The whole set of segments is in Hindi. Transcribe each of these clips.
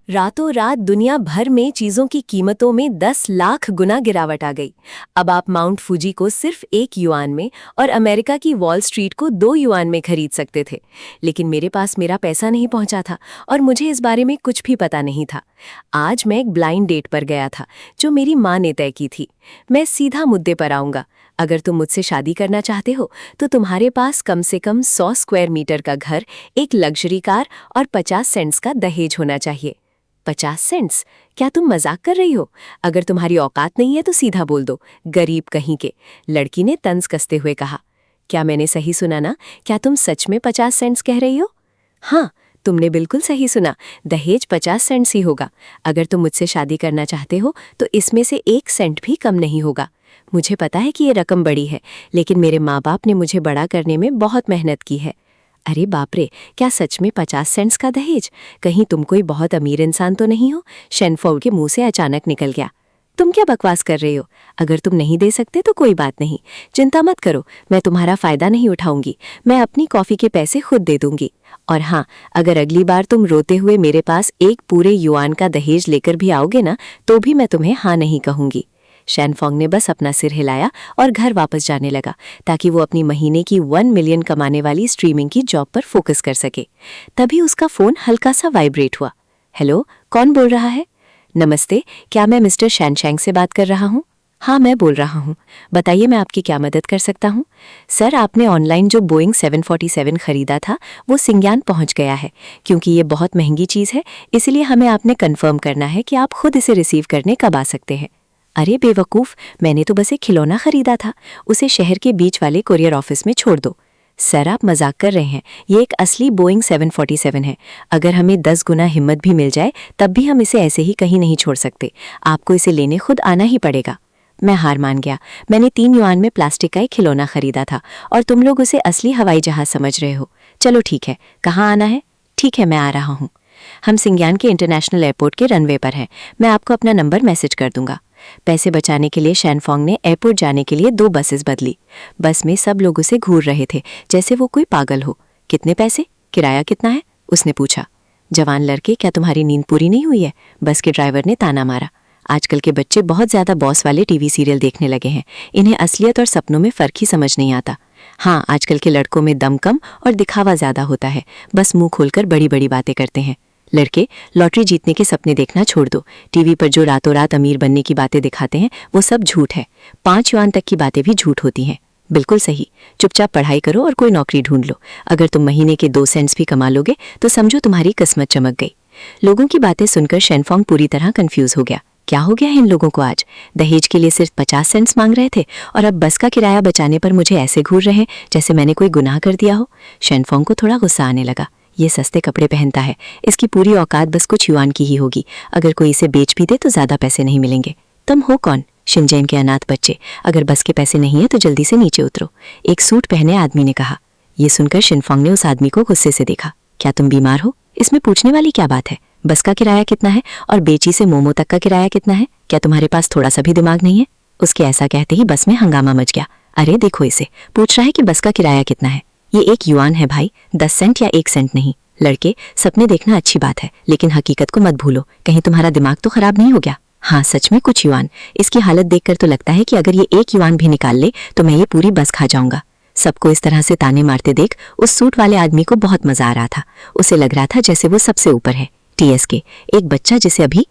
रातों रात दुनिया भर में चीजों की कीमतों में 10 लाख गुना गिरावट आ गई। अब आप माउंट फूजी को सिर्फ 1 युआन में और अमेरिका की वॉल स्ट्रीट को 2 युआन में खरीद सकते थे। लेकिन मेरे पास मेरा पैसा नहीं पहुंचा था और मुझे इस बारे में कुछ भी पता नहीं था। आज मैं एक ब्लाइंड डेट पर गया था जो मेरी माँ ने तय की थी। मैं सीधा मुद्दे पर आऊंगा। अगर तुम मुझसे शादी करना चाहते हो तो तुम्हारे पास कम से कम 100 स्क्वायर मीटर का घर, एक लग्जरी कार और 50 सेंट्स का दहेज होना चाहिए। 50 सेंट्स? क्या तुम मजाक कर रही हो? अगर तुम्हारी औकात नहीं है तो सीधा बोल दो, गरीब कहीं के। लड़की ने तंज कसते हुए कहा। क्या मैंने सही सुना ना? क्या तुम सच में 50 सेंट्स कह रही हो? हाँ, तुमने बिल्कुल सही सुना। दहेज 50 सेंट्स ही होगा। अगर तुम मुझसे शादी करना चाहते हो तो इसमें से 1 सेंट भी कम नहीं होगा। मुझे पता है कि ये रकम बड़ी है, लेकिन मेरे माँ बाप ने मुझे बड़ा करने में बहुत मेहनत की है। अरे बाप रे, क्या सच में 50 सेंट्स का दहेज? कहीं तुम कोई बहुत अमीर इंसान तो नहीं हो? शेनफोर्ड के मुंह से अचानक निकल गया। तुम क्या बकवास कर रही हो? अगर तुम नहीं दे सकते तो कोई बात नहीं, चिंता मत करो, मैं तुम्हारा फायदा नहीं उठाऊंगी। मैं अपनी कॉफी के पैसे खुद दे दूंगी। और हाँ, अगर अगली बार तुम रोते हुए मेरे पास 1 पूरे युआन का दहेज लेकर भी आओगे ना, तो भी मैं तुम्हें हाँ नहीं कहूंगी। शैनफोंग ने बस अपना सिर हिलाया और घर वापस जाने लगा ताकि वो अपनी महीने की 1 मिलियन कमाने वाली स्ट्रीमिंग की जॉब पर फोकस कर सके। तभी उसका फोन हल्का सा वाइब्रेट हुआ। हेलो, कौन बोल रहा है? नमस्ते, क्या मैं मिस्टर शैनशैंग से बात कर रहा हूँ? हाँ, मैं बोल रहा हूँ। बताइए, मैं आपकी क्या मदद कर सकता हूँ? सर, आपने ऑनलाइन जो बोइंग 747 खरीदा था वो सिंग्यान पहुँच गया है। क्योंकि ये बहुत महंगी चीज़ है, इसलिए हमें आपने कन्फर्म करना है कि आप खुद इसे रिसीव करने कब आ सकते हैं। अरे बेवकूफ़, मैंने तो बस एक खिलौना खरीदा था। उसे शहर के बीच वाले कुरियर ऑफिस में छोड़ दो। सर, आप मजाक कर रहे हैं। ये एक असली बोइंग 747 है। अगर हमें 10 गुना हिम्मत भी मिल जाए तब भी हम इसे ऐसे ही कहीं नहीं छोड़ सकते। आपको इसे लेने खुद आना ही पड़ेगा। मैं हार मान गया। मैंने 3 युआन में प्लास्टिक का एक खिलौना खरीदा था और तुम लोग उसे असली हवाई जहाज समझ रहे हो। चलो ठीक है, कहाँ आना है? ठीक है, मैं आ रहा हूँ। हम सिंग्यान के इंटरनेशनल एयरपोर्ट के रनवे पर हैं। मैं आपको अपना नंबर मैसेज कर दूंगा। पैसे बचाने के लिए शैनफोंग ने एयरपोर्ट जाने के लिए 2 बसेस बदली। बस में सब लोग उसे घूर रहे थे जैसे वो कोई पागल हो। कितने पैसे? किराया कितना है? उसने पूछा। जवान लड़के, क्या तुम्हारी नींद पूरी नहीं हुई है? बस के ड्राइवर ने ताना मारा। आजकल के बच्चे बहुत ज्यादा बॉस वाले टीवी सीरियल देखने लगे हैं। इन्हें असलियत और सपनों में फर्क ही समझ नहीं आता। हाँ, आजकल के लड़कों में दम कम और दिखावा ज्यादा होता है। बस मुंह खोलकर बड़ी बड़ी बातें करते हैं। लड़के, लॉटरी जीतने के सपने देखना छोड़ दो। टीवी पर जो रातों रात अमीर बनने की बातें दिखाते हैं वो सब झूठ है। 5 युआन तक की बातें भी झूठ होती हैं। बिल्कुल सही। चुपचाप पढ़ाई करो और कोई नौकरी ढूंढ लो। अगर तुम महीने के 2 सेंट्स भी कमा लोगे तो समझो तुम्हारी किस्मत चमक गई। लोगों की बातें सुनकर शैनफोंग पूरी तरह कंफ्यूज हो गया। क्या हो गया है इन लोगों को आज? दहेज के लिए सिर्फ 50 सेंट्स मांग रहे थे और अब बस का किराया बचाने पर मुझे ऐसे घूर रहे हैं जैसे मैंने कोई गुनाह कर दिया हो। शैनफोंग को थोड़ा गुस्सा आने लगा। ये सस्ते कपड़े पहनता है, इसकी पूरी औकात बस कुछ युआन की ही होगी। अगर कोई इसे बेच भी दे तो ज्यादा पैसे नहीं मिलेंगे। तुम हो कौन? शिनजेन के अनाथ बच्चे। अगर बस के पैसे नहीं है तो जल्दी से नीचे उतरो, एक सूट पहने आदमी ने कहा। ये सुनकर शिनफोंग ने उस आदमी को गुस्से से देखा। क्या तुम बीमार हो? इसमें पूछने वाली क्या बात है? बस का किराया कितना है और बेची से मोमो तक का किराया कितना है? क्या तुम्हारे पास थोड़ा सा भी दिमाग नहीं है? उसके ऐसा कहते ही बस में हंगामा मच गया। अरे देखो इसे, पूछ रहा है कि बस का किराया कितना है। ये 1 युआन है भाई, 10 सेंट या 1 सेंट नहीं। लड़के, सपने देखना अच्छी बात है, लेकिन हकीकत को मत भूलो। कहीं तुम्हारा दिमाग तो खराब नहीं हो गया? हाँ, सच में कुछ युआन। इसकी हालत देखकर तो लगता है कि अगर ये 1 युआन भी निकाल ले तो मैं ये पूरी बस खा जाऊंगा। सबको इस तरह से ताने मारते देख उस सूट वाले आदमी को बहुत मजा आ रहा था। उसे लग रहा था जैसे वो सबसे ऊपर है। टीएसके, एक बच्चा जिसे अभी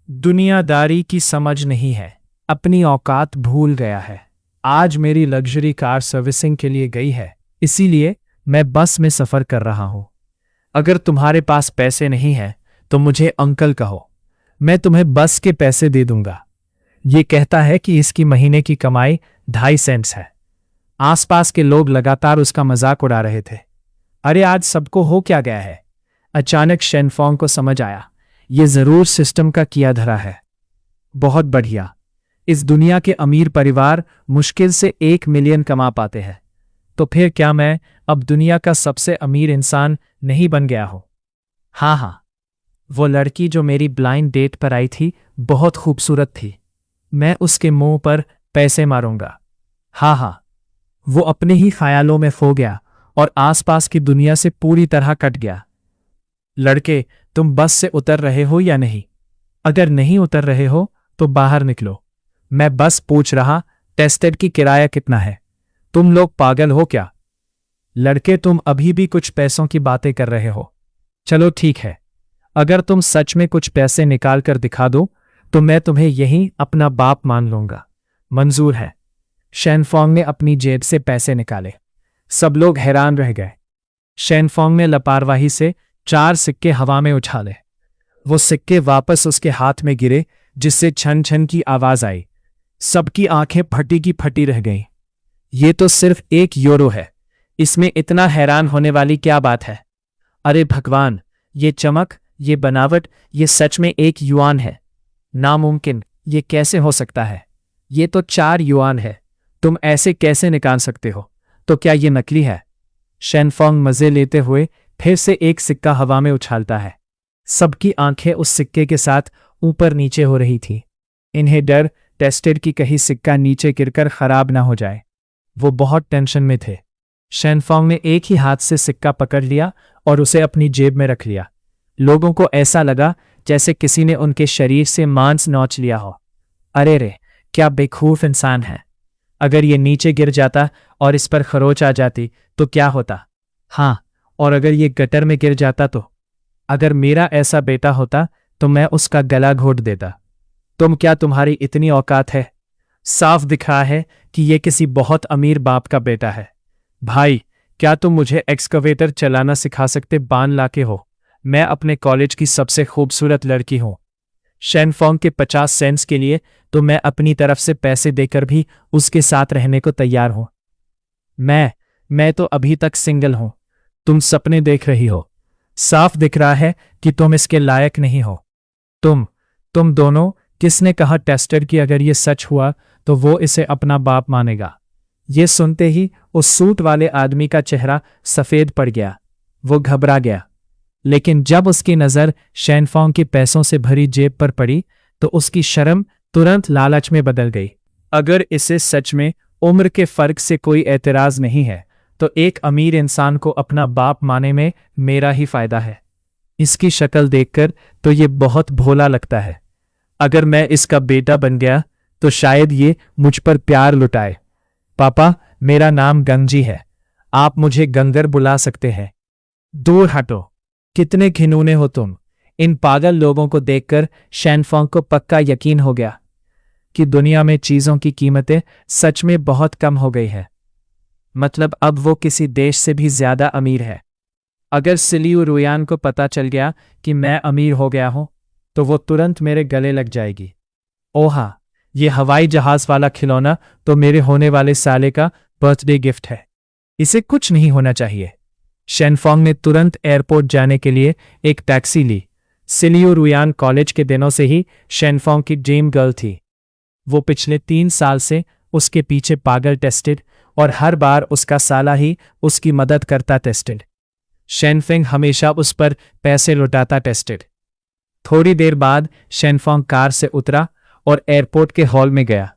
दुनियादारी की समझ नहीं है, अपनी औकात भूल गया है। आज मेरी लग्जरी कार सर्विसिंग के लिए गई है, इसीलिए मैं बस में सफर कर रहा हूं। अगर तुम्हारे पास पैसे नहीं हैं तो मुझे अंकल कहो, मैं तुम्हें बस के पैसे दे दूंगा। ये कहता है कि इसकी महीने की कमाई 2.5 सेंट्स है। आसपास के लोग लगातार उसका मजाक उड़ा रहे थे। अरे आज सबको हो क्या गया है? अचानक शैनफोंग को समझ आया, ये जरूर सिस्टम का किया धरा है। बहुत बढ़िया, इस दुनिया के अमीर परिवार मुश्किल से 1 मिलियन कमा पाते हैं, तो फिर क्या मैं अब दुनिया का सबसे अमीर इंसान नहीं बन गया हूं? हाँ हाँ, वो लड़की जो मेरी ब्लाइंड डेट पर आई थी बहुत खूबसूरत थी। मैं उसके मुंह पर पैसे मारूंगा। हाँ हाँ, वो अपने ही ख्यालों में खो गया और आसपास की दुनिया से पूरी तरह कट गया। लड़के, तुम बस से उतर रहे हो या नहीं? अगर नहीं उतर रहे हो तो बाहर निकलो। मैं बस पूछ रहा, टेस्टेड की किराया कितना है? तुम लोग पागल हो क्या? लड़के, तुम अभी भी कुछ पैसों की बातें कर रहे हो। चलो ठीक है, अगर तुम सच में कुछ पैसे निकाल कर दिखा दो तो मैं तुम्हें यहीं अपना बाप मान लूंगा। मंजूर है। शेनफोंग ने अपनी जेब से पैसे निकाले। सब लोग हैरान रह गए। शेनफोंग ने लापरवाही से 4 सिक्के हवा में उछाले। वो सिक्के वापस उसके हाथ में गिरे, जिससे छन छन की आवाज आई। सबकी आंखें फटी की फटी रह गईं। ये तो सिर्फ 1 यूरो है, इसमें इतना हैरान होने वाली क्या बात है? अरे भगवान, ये चमक, ये बनावट, ये सच में 1 युआन है। नामुमकिन, ये कैसे हो सकता है? ये तो 4 युआन है। तुम ऐसे कैसे निकाल सकते हो? तो क्या ये नकली है? शेनफोंग मजे लेते हुए फिर से 1 सिक्का हवा में उछालता है। सबकी आंखें उस सिक्के के साथ ऊपर नीचे हो रही थी। इन्हें डर टेस्टेड की कहीं सिक्का नीचे गिरकर खराब ना हो जाए। वो बहुत टेंशन में थे। शेनफोंग ने एक ही हाथ से सिक्का पकड़ लिया और उसे अपनी जेब में रख लिया। लोगों को ऐसा लगा जैसे किसी ने उनके शरीर से मांस नोच लिया हो। अरे रे, क्या बेवकूफ इंसान है। अगर ये नीचे गिर जाता और इस पर खरोच आ जाती तो क्या होता? हाँ, और अगर ये गटर में गिर जाता तो? अगर मेरा ऐसा बेटा होता तो मैं उसका गला घोट देता। तुम्हारी इतनी औकात है? साफ दिखा है कि ये किसी बहुत अमीर बाप का बेटा है। भाई, क्या तुम मुझे एक्सकवेटर चलाना सिखा सकते बान लाके हो? मैं अपने कॉलेज की सबसे खूबसूरत लड़की हूं। शेनफोंग के 50 सेंट्स के लिए तो मैं अपनी तरफ से पैसे देकर भी उसके साथ रहने को तैयार हूं। मैं तो अभी तक सिंगल हूं। तुम सपने देख रही हो। साफ दिख रहा है कि तुम इसके लायक नहीं हो। तुम दोनों, किसने कहा टेस्टेड कि अगर ये सच हुआ तो वो इसे अपना बाप मानेगा? ये सुनते ही उस सूट वाले आदमी का चेहरा सफेद पड़ गया। वो घबरा गया। लेकिन जब उसकी नजर शेनफोंग के पैसों से भरी जेब पर पड़ी तो उसकी शर्म तुरंत लालच में बदल गई। अगर इसे सच में उम्र के फर्क से कोई एतराज नहीं है तो एक अमीर इंसान को अपना बाप माने में मेरा ही फायदा है। इसकी शक्ल देखकर तो ये बहुत भोला लगता है। अगर मैं इसका बेटा बन गया तो शायद ये मुझ पर प्यार लुटाए। पापा, मेरा नाम गंगजी है। आप मुझे गंगर बुला सकते हैं। दूर हटो, कितने घिनौने हो तुम। इन पागल लोगों को देखकर शेनफोंग को पक्का यकीन हो गया कि दुनिया में चीजों की कीमतें सच में बहुत कम हो गई है। मतलब अब वो किसी देश से भी ज्यादा अमीर है। अगर सिलियू रुयान को पता चल गया कि मैं अमीर हो गया हूं तो वो तुरंत मेरे गले लग जाएगी। ओहा, ये हवाई जहाज वाला खिलौना तो मेरे होने वाले साले का बर्थडे गिफ्ट है। इसे कुछ नहीं होना चाहिए। शेनफोंग ने तुरंत एयरपोर्ट जाने के लिए एक टैक्सी ली। सिलियू रुयान कॉलेज के दिनों से ही शेनफोंग की ड्रीम गर्ल थी। वो पिछले 3 साल से उसके पीछे पागल टेस्टेड और हर बार उसका साला ही उसकी मदद करता टेस्टेड। शेनफेंग हमेशा उस पर पैसे लुटाता टेस्टेड। थोड़ी देर बाद शेनफोंग कार से उतरा और एयरपोर्ट के हॉल में गया।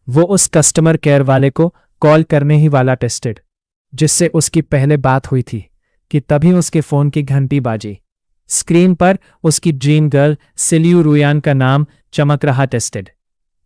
वो उस कस्टमर केयर वाले को कॉल करने ही वाला टेस्टेड जिससे उसकी पहले बात हुई थी कि तभी उसके फोन की घंटी बाजी। स्क्रीन पर उसकी ड्रीम गर्ल सिलियू रुयान का नाम चमक रहा टेस्टेड।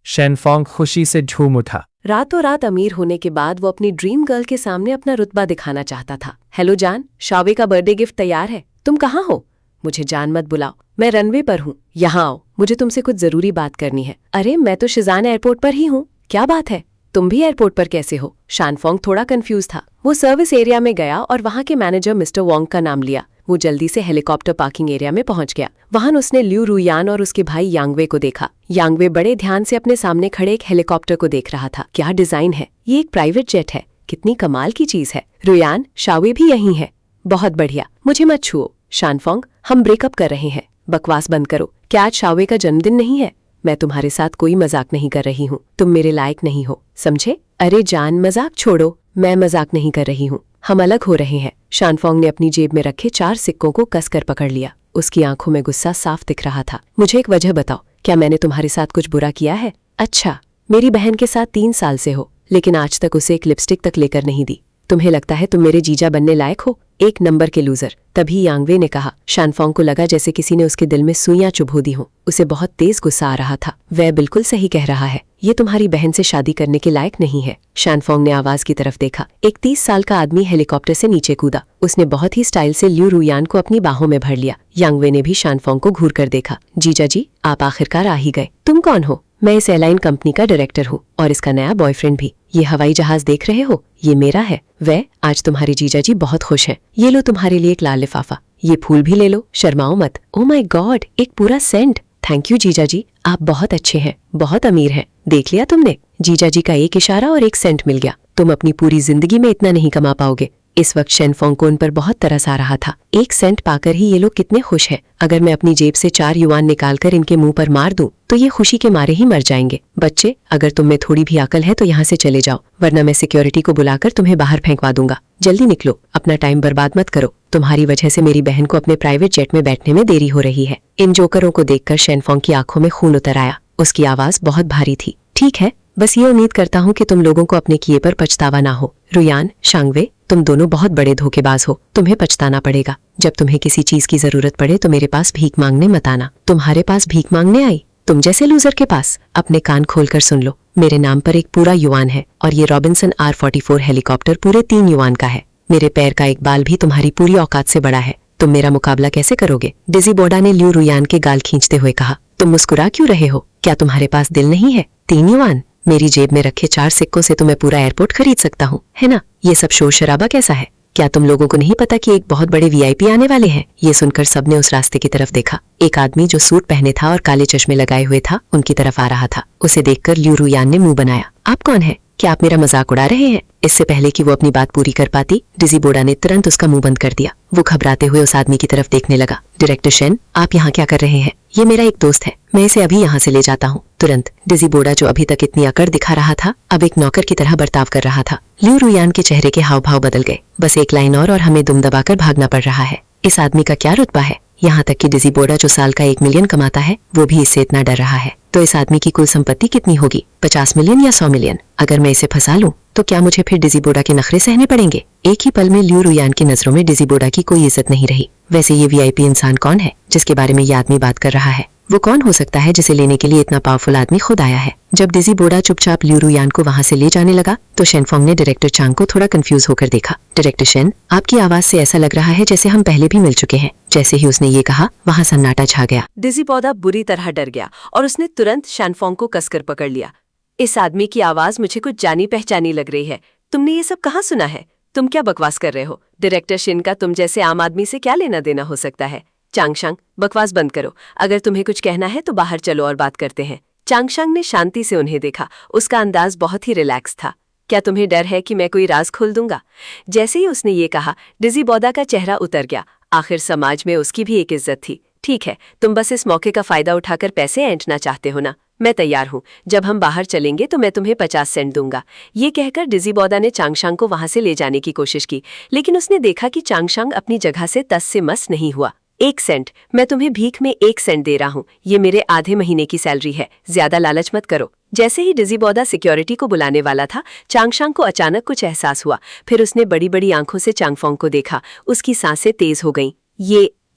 शेनफोंग खुशी से झूम उठा। रातों रात अमीर होने के बाद वो अपनी ड्रीम गर्ल के सामने अपना रुतबा दिखाना चाहता था। हेलो जान, शावे का बर्थडे गिफ्ट तैयार है। तुम कहाँ हो? मुझे जान मत बुलाओ, मैं रनवे पर हूँ। यहाँ आओ, मुझे तुमसे कुछ जरूरी बात करनी है। अरे मैं तो शिजान एयरपोर्ट पर ही हूँ। क्या बात है? तुम भी एयरपोर्ट पर कैसे हो? शेनफोंग थोड़ा कंफ्यूज था। वो सर्विस एरिया में गया और वहाँ के मैनेजर मिस्टर वोंग का नाम लिया। वो जल्दी से हेलीकॉप्टर पार्किंग एरिया में पहुंच गया। वहां उसने लियू रुयान और उसके भाई यांगवे को देखा। यांगवे बड़े ध्यान से अपने सामने खड़े एक हेलीकॉप्टर को देख रहा था। क्या डिजाइन है! ये एक प्राइवेट जेट है। कितनी कमाल की चीज है। रुयान, शावे भी यहीं है। बहुत बढ़िया। मुझे मत छुओ। शेनफोंग, हम ब्रेकअप कर रहे हैं। बकवास बंद करो। क्या आज शावे का जन्मदिन नहीं है? मैं तुम्हारे साथ कोई मजाक नहीं कर रही हूँ। तुम मेरे लायक नहीं हो, समझे? अरे जान, मजाक छोड़ो। मैं मजाक नहीं कर रही हूँ। हम अलग हो रहे हैं। शेनफोंग ने अपनी जेब में रखे 4 सिक्कों को कसकर पकड़ लिया। उसकी आंखों में गुस्सा साफ दिख रहा था। मुझे एक वजह बताओ, क्या मैंने तुम्हारे साथ कुछ बुरा किया है? अच्छा, मेरी बहन के साथ 3 साल से हो, लेकिन आज तक उसे एक लिपस्टिक तक लेकर नहीं दी। तुम्हें लगता है तुम मेरे जीजा बनने लायक हो? एक नंबर के लूजर। तभी यांगवे ने कहा। शानफोंग को लगा जैसे किसी ने उसके दिल में सुइयां चुभो दी हों। उसे बहुत तेज गुस्सा आ रहा था। वह बिल्कुल सही कह रहा है, ये तुम्हारी बहन से शादी करने के लायक नहीं है। शानफोंग ने आवाज की तरफ देखा। एक 30 साल का आदमी हेलीकॉप्टर से नीचे कूदा। उसने बहुत ही स्टाइल से ल्यू रुयान को अपनी बाहों में भर लिया। यांगवे ने भी शानफोंग को घूर कर देखा। जीजा जी, आप आखिरकार आ ही गए। तुम कौन हो? मैं इस एयरलाइन कंपनी का डायरेक्टर हूँ और इसका नया बॉयफ्रेंड भी। ये हवाई जहाज देख रहे हो, ये मेरा है। वह आज तुम्हारी जीजा जी बहुत खुश हैं। ये लो तुम्हारे लिए एक लाल लिफाफा। ये फूल भी ले लो, शर्माओ मत। ओ माय गॉड, एक पूरा सेंट। थैंक यू जीजा जी, आप बहुत अच्छे हैं, बहुत अमीर हैं। देख लिया तुमने? जीजा जी का एक इशारा और एक सेंट मिल गया। तुम अपनी पूरी जिंदगी में इतना नहीं कमा पाओगे। इस वक्त शानफोंग को उन पर बहुत तरस आ रहा था। एक सेंट पाकर ही ये लोग कितने खुश हैं। अगर मैं अपनी जेब से 4 युआन निकालकर इनके मुंह पर मार दूं तो ये खुशी के मारे ही मर जाएंगे। बच्चे, अगर तुम में थोड़ी भी अकल है तो यहाँ से चले जाओ, वरना मैं सिक्योरिटी को बुलाकर तुम्हें बाहर फेंकवा दूंगा। जल्दी निकलो, अपना टाइम बर्बाद मत करो। तुम्हारी वजह से मेरी बहन को अपने प्राइवेट जेट में बैठने में देरी हो रही है। इन जोकरों को देखकर शानफोंग की आंखों में खून उतर आया। उसकी आवाज बहुत भारी थी। ठीक है, बस ये उम्मीद करता हूँ कि तुम लोगों को अपने किए पर पछतावा ना हो। रुयान, शांगवे, तुम दोनों बहुत बड़े धोखेबाज हो। तुम्हें पछताना पड़ेगा। जब तुम्हें किसी चीज की जरूरत पड़े तो मेरे पास भीख मांगने मत आना। तुम्हारे पास भीख मांगने आई? तुम जैसे लूजर के पास? अपने कान खोलकर सुन लो, मेरे नाम पर एक पूरा युआन है और ये रॉबिन्सन R44 हेलीकॉप्टर पूरे 3 युआन का है। मेरे पैर का एक बाल भी तुम्हारी पूरी औकात से बड़ा है। तुम मेरा मुकाबला कैसे करोगे? डिजी बोडा ने ल्यू रुयान के गाल खींचते हुए कहा। तुम मुस्कुरा क्यों रहे हो? क्या तुम्हारे पास दिल नहीं है? 3 युआन? मेरी जेब में रखे 4 सिक्कों से तो मैं पूरा एयरपोर्ट खरीद सकता हूँ, है ना? ये सब शोर शराबा कैसा है? क्या तुम लोगों को नहीं पता कि एक बहुत बड़े VIP आने वाले हैं? ये सुनकर सबने उस रास्ते की तरफ देखा। एक आदमी जो सूट पहने था और काले चश्मे लगाए हुए था उनकी तरफ आ रहा था। उसे देखकर ल्यू रुयान ने मुंह बनाया। आप कौन है? क्या आप मेरा मजाक उड़ा रहे हैं? इससे पहले कि वो अपनी बात पूरी कर पाती, डिजी बोडा ने तुरंत उसका मुंह बंद कर दिया। वो घबराते हुए उस आदमी की तरफ देखने लगा। डायरेक्टर शेन, आप यहाँ क्या कर रहे हैं? ये मेरा एक दोस्त है, मैं इसे अभी यहाँ से ले जाता हूँ। तुरंत डिजी बोडा, जो अभी तक इतनी अकड़ दिखा रहा था, अब एक नौकर की तरह बर्ताव कर रहा था। ल्यू रुयान के चेहरे के हाव भाव बदल गए। बस एक लाइन और हमें दुम दबाकर भागना पड़ रहा है। इस आदमी का क्या रुतबा है? यहाँ तक कि डिजी बोडा जो साल का 1 मिलियन कमाता है वो भी इससे इतना डर रहा है। तो इस आदमी की कुल संपत्ति कितनी होगी? 50 मिलियन या 100 मिलियन? अगर मैं इसे फंसा लूं तो क्या मुझे फिर डिजी बोडा के नखरे सहने पड़ेंगे? एक ही पल में ल्यू रुयान की नजरों में डिजी बोडा की कोई इज्जत नहीं रही। वैसे ये VIP इंसान कौन है जिसके बारे में ये आदमी बात कर रहा है? वो कौन हो सकता है जिसे लेने के लिए इतना पावरफुल आदमी खुद आया है? जब डिजी बोडा चुपचाप ल्यू रुयान को वहां से ले जाने लगा तो शानफोंग ने डायरेक्टर चांग को थोड़ा कंफ्यूज होकर देखा। डायरेक्टर शेन, आपकी आवाज से ऐसा लग रहा है जैसे हम पहले भी मिल चुके हैं। जैसे ही उसने ये कहा वहां सन्नाटा छा गया। डिजी बोडा बुरी तरह डर गया और उसने तुरंत शानफोंग को कसकर पकड़ लिया। इस आदमी की आवाज मुझे कुछ जानी पहचानी लग रही है। तुमने ये सब कहाँ सुना है? तुम क्या बकवास कर रहे हो? डायरेक्टर शिन का तुम जैसे आम आदमी से क्या लेना देना हो सकता है? चांगशांग, बकवास बंद करो। अगर तुम्हें कुछ कहना है तो बाहर चलो और बात करते हैं। चांगशांग ने शांति से उन्हें देखा। उसका अंदाज बहुत ही रिलैक्स था। क्या तुम्हें डर है कि मैं कोई राज खोल दूंगा? जैसे ही उसने ये कहा, डिजी बोडा का चेहरा उतर गया। आखिर समाज में उसकी भी एक इज्जत थी। ठीक है, तुम बस इस मौके का फायदा उठाकर पैसे ऐंठना चाहते हो ना? मैं तैयार हूँ। जब हम बाहर चलेंगे तो मैं तुम्हें 50 सेंट दूंगा। ये कहकर डिजी बोडा ने चांगशांग को वहां से ले जाने की कोशिश की, लेकिन उसने देखा कि चांगशांग अपनी जगह से तस से मस नहीं हुआ। 1 सेंट, मैं तुम्हें भीख में 1 सेंट दे रहा हूँ। ये मेरे आधे महीने की सैलरी है, ज्यादा लालच मत करो। जैसे ही डिजी बोडा सिक्योरिटी को बुलाने वाला था, चांगशांग को अचानक कुछ एहसास हुआ। फिर उसने बड़ी बड़ी आंखों से चांगफोंग को देखा। उसकी सांसें तेज हो गईं।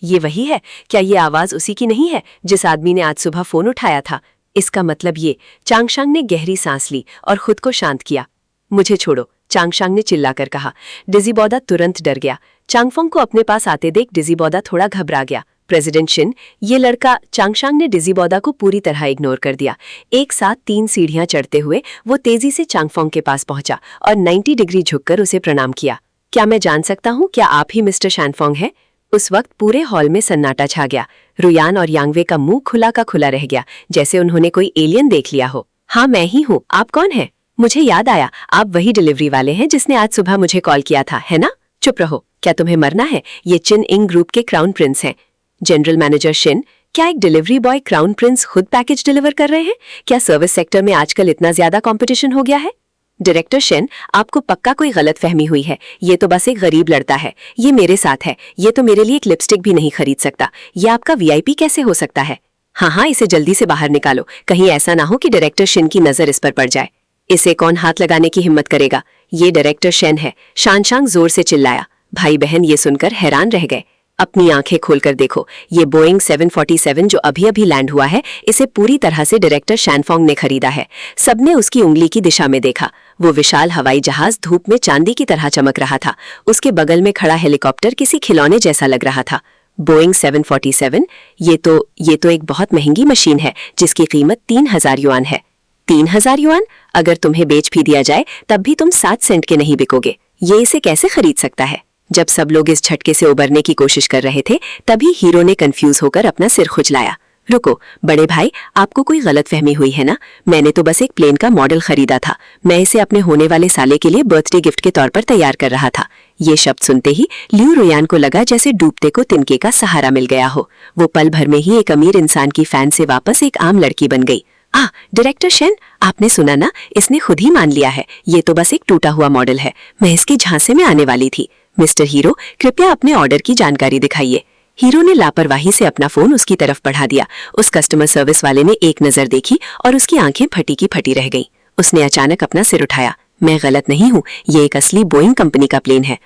ये वही है? क्या ये आवाज उसी की नहीं है जिस आदमी ने आज सुबह फोन उठाया था? इसका मतलब ये। चांगशांग ने गहरी सांस ली और खुद को शांत किया। मुझे छोड़ो, चांगशांग ने चिल्लाकर कहा। डिजी बोडा तुरंत डर गया। चांगफोंग को अपने पास आते देख डिजी बोडा थोड़ा घबरा गया। प्रेसिडेंट शिन, ये लड़का। चांगशांग ने डिजी बोडा को पूरी तरह इग्नोर कर दिया। एक साथ 3 सीढ़ियां चढ़ते हुए वो तेजी से चांगफोंग के पास पहुंचा और 90 डिग्री झुककर उसे प्रणाम किया। क्या मैं जान सकता हूँ, क्या आप ही मिस्टर शानफोंग हैं? उस वक्त पूरे हॉल में सन्नाटा छा गया। रुयान और यांगवे का मुंह खुला का खुला रह गया, जैसे उन्होंने कोई एलियन देख लिया हो। हाँ, मैं ही हूँ। आप कौन हैं? मुझे याद आया, आप वही डिलीवरी वाले हैं जिसने आज सुबह मुझे कॉल किया था, है ना? चुप रहो, क्या तुम्हें मरना है? ये चिन इंग ग्रुप के क्राउन प्रिंस हैं। जनरल मैनेजर शिन, क्या एक डिलीवरी बॉय क्राउन प्रिंस खुद पैकेज डिलीवर कर रहे हैं? क्या सर्विस सेक्टर में आजकल इतना ज्यादा कंपटीशन हो गया है? डायरेक्टर शिन, आपको पक्का कोई गलत फहमी हुई है। ये तो बस एक गरीब लड़का है। ये मेरे साथ है। ये तो मेरे लिए एक लिपस्टिक भी नहीं खरीद सकता। ये आपका VIP कैसे हो सकता है? हाँ, इसे जल्दी से बाहर निकालो। कहीं ऐसा ना हो कि डायरेक्टर शिन की नजर इस पर पड़ जाए। इसे कौन हाथ लगाने की हिम्मत करेगा? ये डायरेक्टर शेन है, शानशांग जोर से चिल्लाया। भाई बहन ये सुनकर हैरान रह गए। अपनी आंखें खोलकर देखो, ये बोइंग 747 जो अभी अभी लैंड हुआ है, इसे पूरी तरह से डायरेक्टर शैनफोंग ने खरीदा है। सबने उसकी उंगली की दिशा में देखा। वो विशाल हवाई जहाज धूप में चांदी की तरह चमक रहा था। उसके बगल में खड़ा हेलीकॉप्टर किसी खिलौने जैसा लग रहा था। बोइंग 747, ये तो एक बहुत महंगी मशीन है जिसकी कीमत 3000 युआन है। 3000 युआन? अगर तुम्हें बेच भी दिया जाए तब भी तुम 7 सेंट के नहीं बिकोगे। ये इसे कैसे खरीद सकता है? जब सब लोग इस झटके से उबरने की कोशिश कर रहे थे, तभी हीरो ने कंफ्यूज होकर अपना सिर खुजलाया। रुको बड़े भाई, आपको कोई गलतफहमी हुई है ना? मैंने तो बस एक प्लेन का मॉडल खरीदा था। मैं इसे अपने होने वाले साले के लिए बर्थडे गिफ्ट के तौर पर तैयार कर रहा था। ये शब्द सुनते ही लियू रुयान को लगा जैसे डूबते को तिनके का सहारा मिल गया हो। वो पल भर में ही एक अमीर इंसान की फैन से वापस एक आम लड़की बन गई। डायरेक्टर शेन, आपने सुना ना, इसने खुद ही मान लिया है। ये तो बस एक टूटा हुआ मॉडल है। मैं इसके झांसे में आने वाली थी। मिस्टर हीरो, कृपया अपने ऑर्डर की जानकारी दिखाइए। हीरो ने लापरवाही से अपना फोन उसकी तरफ बढ़ा दिया। उस कस्टमर सर्विस वाले ने एक नजर देखी और उसकी आंखें फटी की फटी रह गईं। उसने अचानक अपना सिर उठाया। मैं गलत नहीं हूँ, ये एक असली बोइंग कंपनी का प्लेन है